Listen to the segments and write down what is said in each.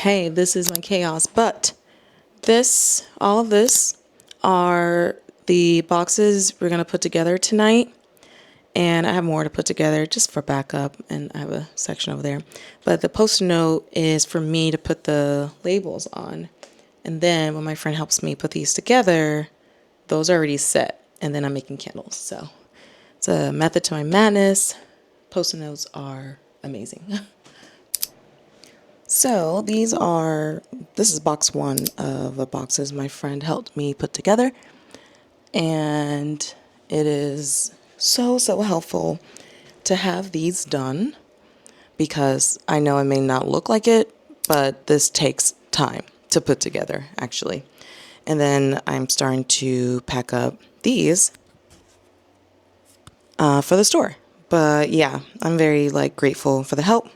hey, this is my chaos, but all of this are the boxes we're going to put together tonight. And I have more to put together just for backup, and I have a section over there. But the post-it note is for me to put the labels on. And then when my friend helps me put these together, those are already set. And then I'm making candles. So it's a method to my madness. Post-it notes are amazing. So this is box one of the boxes my friend helped me put together. And it is so helpful to have these done because I know it may not look like it, but this takes time to put together actually. And then I'm starting to pack up these for the store. But yeah, I'm very grateful for the help.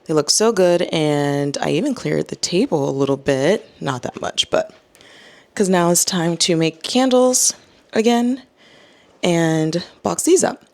They look so good, and I even cleared the table a little bit, not that much, but because now it's time to make candles again and box these up.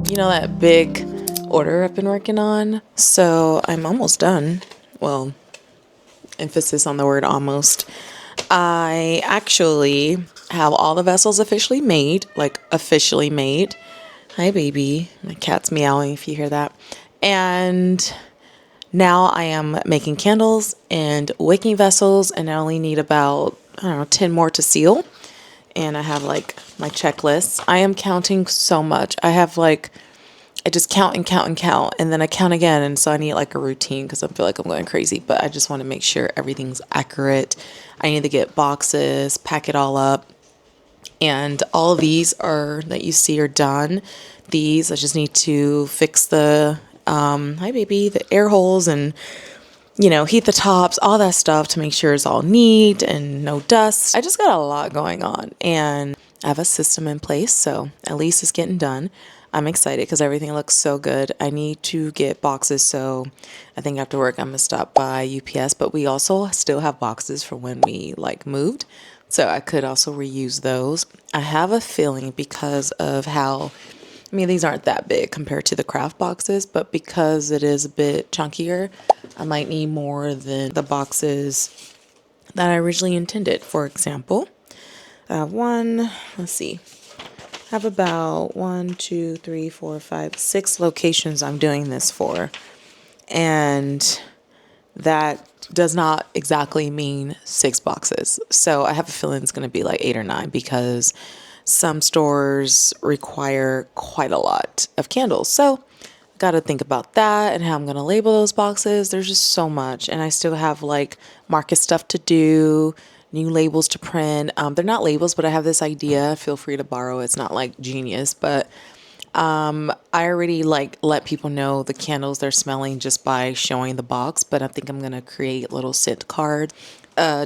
You know that big order I've been working on? So I'm almost done. Well, emphasis on the word almost. I actually have all the vessels officially made, officially made. Hi, baby. My cat's meowing if you hear that. And now I am making candles and wicking vessels, and I only need about, 10 more to seal. And I have my checklist. I am counting so much. I have I just count and count and count, and then I count again. And so I need a routine because I feel like I'm going crazy, but I just want to make sure everything's accurate. I need to get boxes, pack it all up. And all of these that you see are done. These, I just need to fix the, hi baby, the air holes and, heat the tops, all that stuff to make sure it's all neat and no dust. I just got a lot going on, and I have a system in place, so at least it's getting done. I'm excited because everything looks so good. I need to get boxes, so I think after work I'm gonna stop by UPS, but we also still have boxes for when we moved, so I could also reuse those. I have a feeling because of how, these aren't that big compared to the craft boxes, but because it is a bit chunkier, I might need more than the boxes that I originally intended. For example, I have about 6 locations I'm doing this for. And that does not exactly mean 6 boxes. So I have a feeling it's going to be 8 or 9 because some stores require quite a lot of candles. So got to think about that and how I'm going to label those boxes. There's just so much. And I still have market stuff to do, new labels to print. They're not labels, but I have this idea. Feel free to borrow. It's not genius, but I already let people know the candles they're smelling just by showing the box, but I think I'm going to create little scent card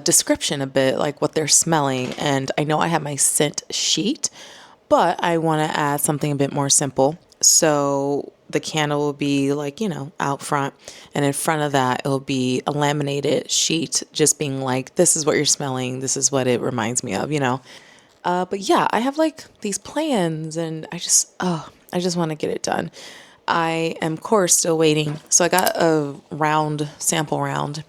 description a bit, what they're smelling. And I know I have my scent sheet but I want to add something a bit more simple. So the candle will be like, out front, and in front of that, it'll be a laminated sheet, just being like, this is what you're smelling. This is what it reminds me of. But yeah, I have like these plans, and I just want to get it done. I am, of course, still waiting. So I got a sample round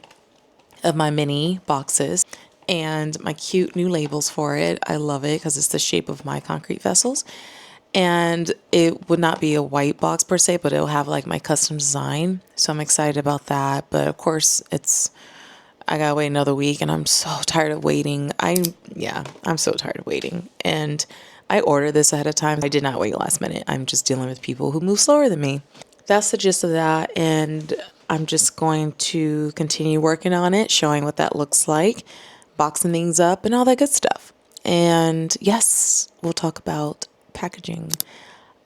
of my mini boxes and my cute new labels for it. I love it because it's the shape of my concrete vessels. And it would not be a white box per se, but it'll have like my custom design. So I'm excited about that. But of course, I gotta wait another week, and I'm so tired of waiting. I'm so tired of waiting. And I ordered this ahead of time. I did not wait last minute. I'm just dealing with people who move slower than me. That's the gist of that. And I'm just going to continue working on it, showing what that looks like, boxing things up, and all that good stuff. And yes, we'll talk about packaging.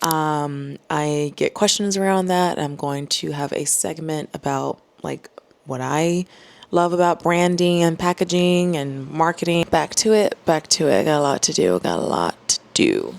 I get questions around that. I'm going to have a segment about like what I love about branding and packaging and marketing. Back to it. I got a lot to do.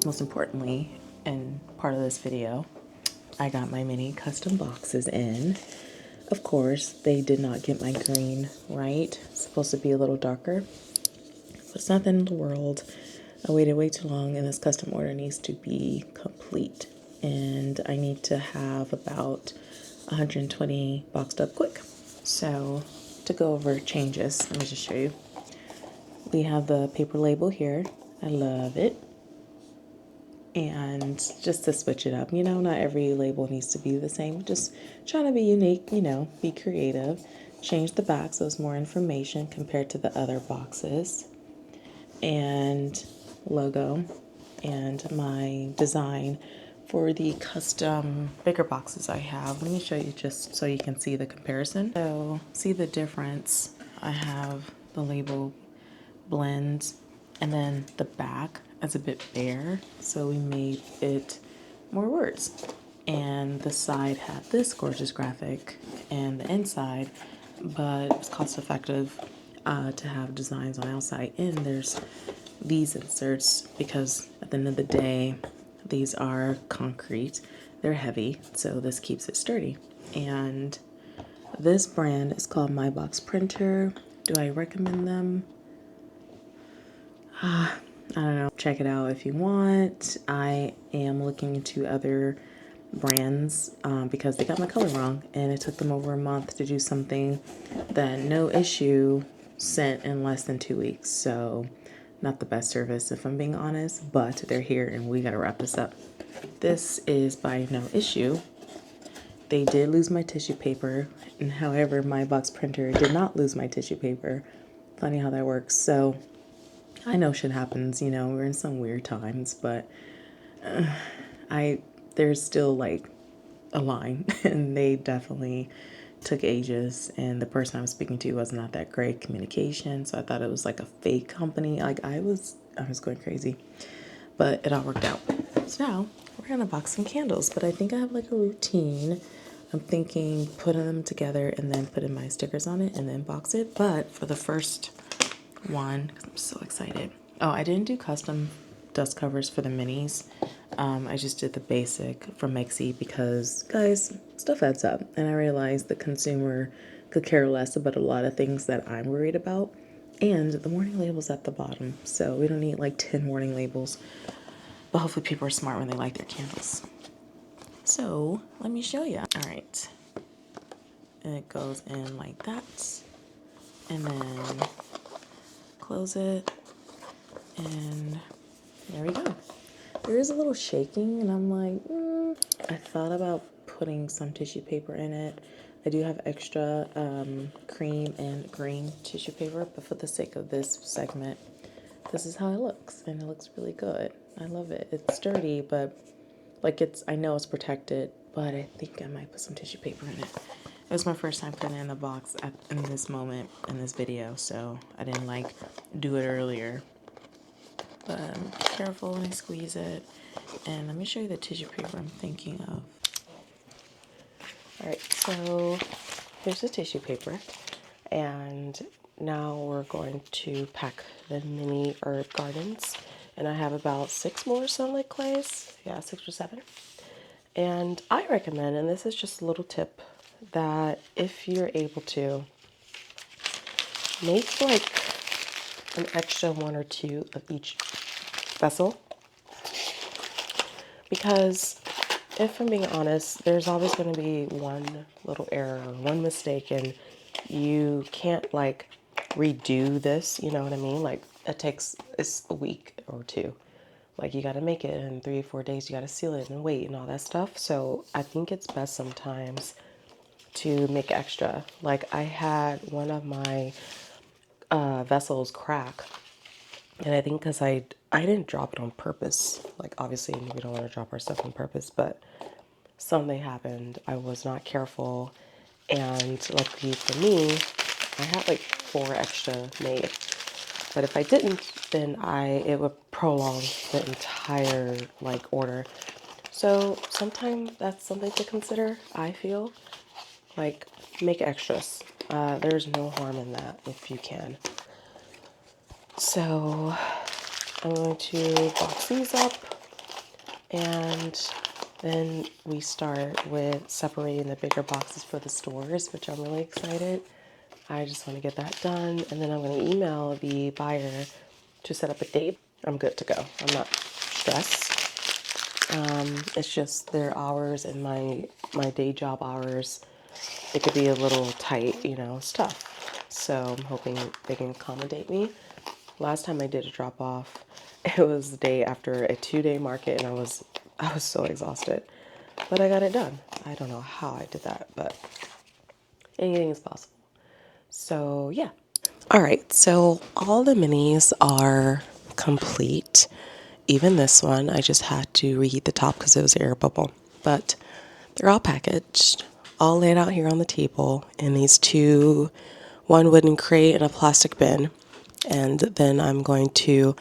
most importantly, and part of this video, I got my mini custom boxes in. Of course, they did not get my green right. It's supposed to be a little darker, but it's not the end of the world. I waited way too long, and this custom order needs to be complete. And I need to have about 120 boxed up quick. So to go over changes, let me just show you. We have the paper label here. I love it. And just to switch it up, you know, not every label needs to be the same. Just trying to be unique, you know, be creative. Change the back so it's more information compared to the other boxes. And logo and my design for the custom bigger boxes I have. Let me show you just so you can see the comparison. So see the difference. I have the label blend, and then the back is a bit bare, so we made it more words. And the side had this gorgeous graphic and the inside, but it's cost effective to have designs on the outside. And there's these inserts because at the end of the day, these are concrete. They're heavy, so this keeps it sturdy. And this brand is called My Box Printer. Do I recommend them? I don't know. Check it out if you want. I am looking into other brands because they got my color wrong, and it took them over a month to do something that no issue sent in less than 2 weeks. So not the best service if I'm being honest, but they're here and we gotta wrap this up. This is by No Issue. They did lose my tissue paper, and however, My Box Printer did not lose my tissue paper. Funny how that works. So I know shit happens, you know, we're in some weird times, but there's still like a line, and they definitely took ages, and the person I was speaking to was not that great communication, so I thought it was like a fake company. Like I was going crazy, but it all worked out. So now we're gonna box some candles, but I think I have like a routine. I'm thinking putting them together and then putting my stickers on it and then box it. But for the first one, because I'm so excited. Oh, I didn't do custom dust covers for the minis. I just did the basic from Mexi because, guys, stuff adds up. And I realized the consumer could care less about a lot of things that I'm worried about. And the warning label's at the bottom. So we don't need like 10 warning labels. But hopefully people are smart when they light their candles. So let me show you. All right. And it goes in like that. And then close it, and there we go. There is a little shaking, and I'm like, I thought about putting some tissue paper in it. I do have extra cream and green tissue paper, but for the sake of this segment, this is how it looks, and it looks really good. I love it. It's sturdy, but like I know it's protected, but I think I might put some tissue paper in it. It was my first time putting it in the box in this moment in this video, so I didn't like do it earlier. But be careful when I squeeze it. And let me show you the tissue paper I'm thinking of. Alright, so here's the tissue paper. And now we're going to pack the mini herb gardens. And I have about 6 more sunlight clays. Yeah, 6 or 7. And I recommend, and this is just a little tip, that if you're able to, make like an extra 1 or 2 of each vessel. Because if I'm being honest, there's always going to be one little error or one mistake, and you can't like redo this, you know what I mean? Like it's a week or 2. Like you got to make it in 3 or 4 days, you got to seal it and wait and all that stuff. So I think it's best sometimes to make extra. Like I had one of my vessels crack, and I think because I didn't drop it on purpose. Like obviously we don't want to drop our stuff on purpose, but something happened. I was not careful, and luckily for me, I had like 4 extra made. But if I didn't, then it would prolong the entire like order. So sometimes that's something to consider. I feel like make extras. There's no harm in that if you can. So I'm going to box these up, And then we start with separating the bigger boxes for the stores, which I'm really excited. I just want to get that done, and then I'm going to email the buyer to set up a date. I'm good to go. I'm not stressed. It's just their hours and my day job hours. It could be a little tight, you know, it's tough. So I'm hoping they can accommodate me. Last time I did a drop off, it was the day after a 2-day market, and I was so exhausted. But I got it done. I don't know how I did that, but anything is possible. So yeah. All right, so all the minis are complete. Even this one, I just had to reheat the top because it was air bubble. But they're all packaged, all laid out here on the table in these two, one wooden crate and a plastic bin. And then I'm going to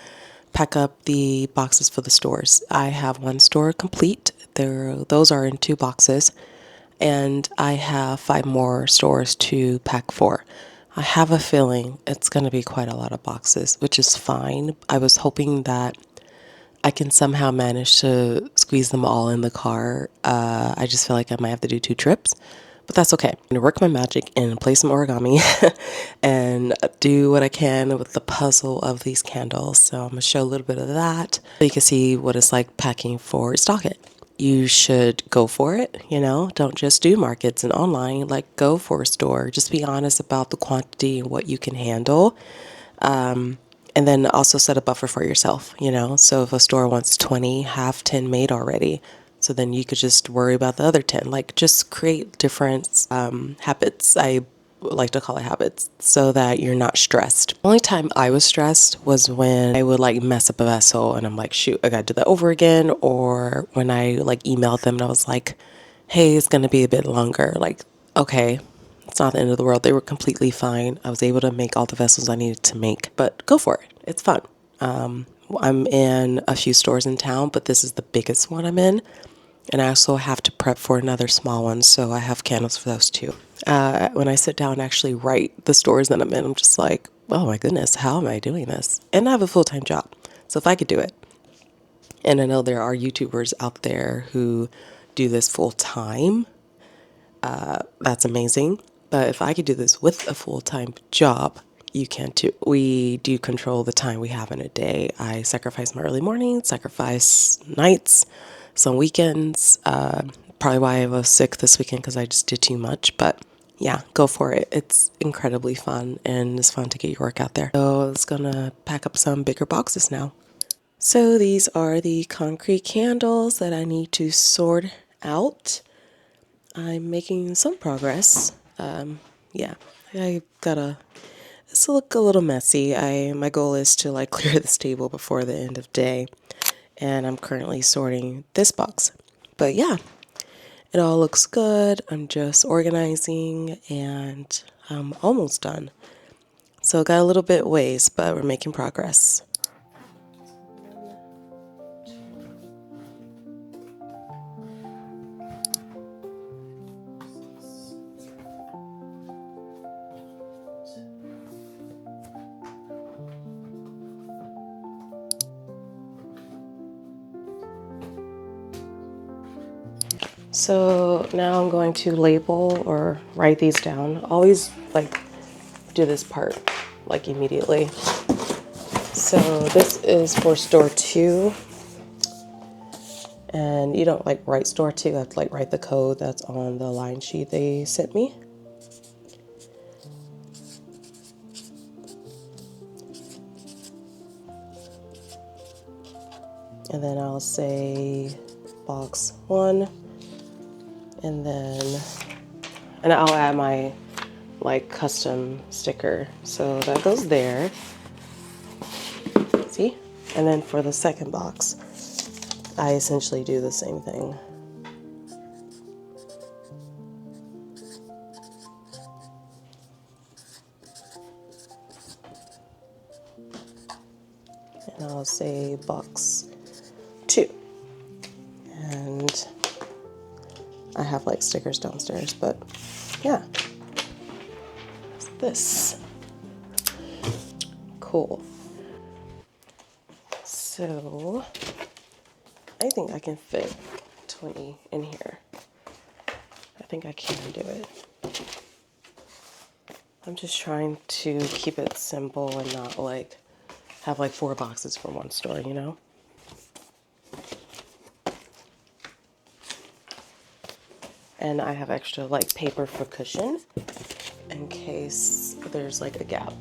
pack up the boxes for the stores. I have one store complete. Those are in 2 boxes, and I have 5 more stores to pack for. I have a feeling it's going to be quite a lot of boxes, which is fine. I was hoping that I can somehow manage to squeeze them all in the car. I just feel like I might have to do 2 trips, but that's okay. I'm gonna work my magic and play some origami and do what I can with the puzzle of these candles. So I'm gonna show a little bit of that so you can see what it's like packing for Stockit. You should go for it, you know, don't just do markets and online, like go for a store. Just be honest about the quantity and what you can handle. And then also set a buffer for yourself, you know? So if a store wants 20, have 10 made already. So then you could just worry about the other 10. Like just create different habits. I like to call it habits so that you're not stressed. The only time I was stressed was when I would like mess up a vessel and I'm like, shoot, I gotta do that over again. Or when I like emailed them and I was like, hey, it's gonna be a bit longer. Like, okay, it's not the end of the world. They were completely fine. I was able to make all the vessels I needed to make, but go for it. It's fun. I'm in a few stores in town, but this is the biggest one I'm in. And I also have to prep for another small one, so I have candles for those too. When I sit down and actually write the stores that I'm in, I'm just like, oh my goodness, how am I doing this? And I have a full-time job, so if I could do it, and I know there are YouTubers out there who do this full-time, that's amazing. But if I could do this with a full-time job, you can too. We do control the time we have in a day. I sacrifice my early mornings, sacrifice nights, some weekends. Probably why I was sick this weekend because I just did too much. But yeah, go for it. It's incredibly fun and it's fun to get your work out there. So I was gonna pack up some bigger boxes now. So these are the concrete candles that I need to sort out. I'm making some progress. Yeah, I gotta. This will look a little messy. My goal is to like clear this table before the end of day, and I'm currently sorting this box. But yeah, it all looks good. I'm just organizing, and I'm almost done. So got a little bit ways, but we're making progress. So now I'm going to label or write these down. Always like do this part like immediately. So this is for store 2. And you don't like write store 2, you have to like write the code that's on the line sheet they sent me. And then I'll say box 1, and I'll add my like custom sticker. So that goes there. See? And then for the second box, I essentially do the same thing. And I'll say box 2. And I have like stickers downstairs, but yeah. This. Cool. So I think I can fit 20 in here. I think I can do it. I'm just trying to keep it simple and not like have like 4 boxes for one store, you know? And I have extra like paper for cushion in case there's like a gap.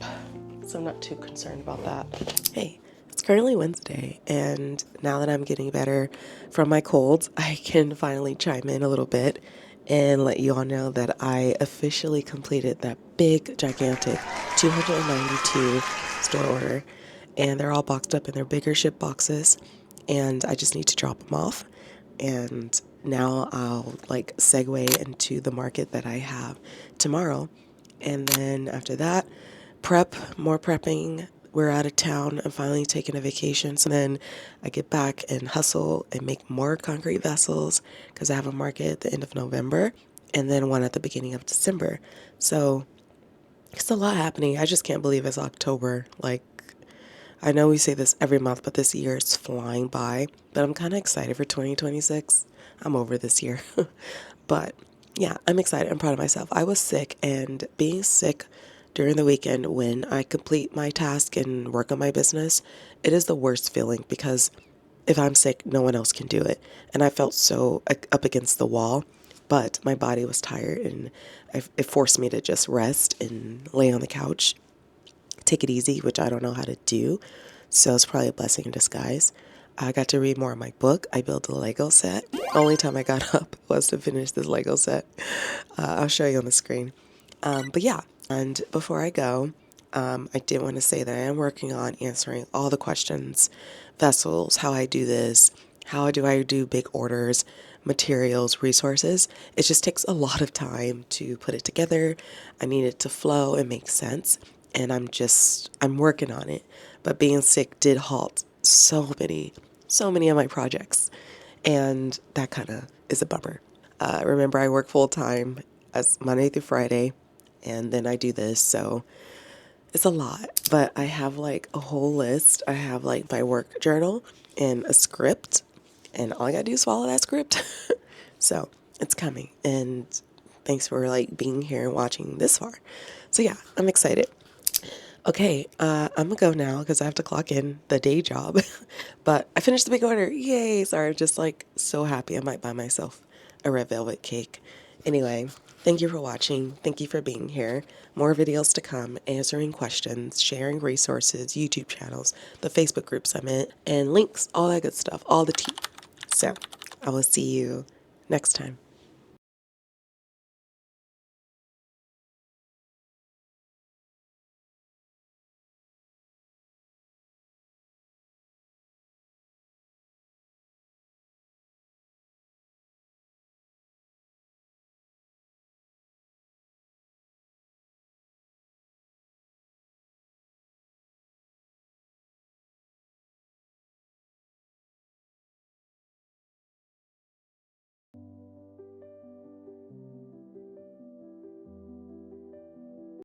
So I'm not too concerned about that. Hey, it's currently Wednesday, and now that I'm getting better from my colds, I can finally chime in a little bit and let you all know that I officially completed that big, gigantic 292 store order. And they're all boxed up in their bigger ship boxes, and I just need to drop them off. And now I'll like segue into the market that I have tomorrow. And then after that, more prepping. We're out of town. I'm finally taking a vacation. So then I get back and hustle and make more concrete vessels because I have a market at the end of November and then one at the beginning of December. So it's a lot happening. I just can't believe it's October. Like, I know we say this every month, but this year is flying by. But I'm kind of excited for 2026. I'm over this year. But yeah, I'm excited. I'm proud of myself. I was sick, and being sick during the weekend when I complete my task and work on my business, it is the worst feeling because if I'm sick, no one else can do it. And I felt so up against the wall, but my body was tired, and it forced me to just rest and lay on the couch, take it easy, which I don't know how to do. So it's probably a blessing in disguise. I got to read more of my book. I built a Lego set. Only time I got up was to finish this Lego set. I'll show you on the screen. But yeah, and before I go, I did want to say that I am working on answering all the questions, vessels, how I do this, how do I do big orders, materials, resources. It just takes a lot of time to put it together. I need it to flow and make sense. And I'm working on it. But being sick did halt so many of my projects. And that kind of is a bummer. Remember, I work full time as Monday through Friday, and then I do this. So it's a lot, but I have like a whole list. I have like my work journal and a script, and all I gotta do is follow that script. So it's coming, and thanks for like being here and watching this far. So yeah, I'm excited. Okay, I'm gonna go now because I have to clock in the day job. But I finished the big order. Yay! Sorry, I'm just like so happy I might buy myself a red velvet cake. Anyway, thank you for watching. Thank you for being here. More videos to come, answering questions, sharing resources, YouTube channels, the Facebook groups I'm in, and links, all that good stuff, all the tea. So I will see you next time.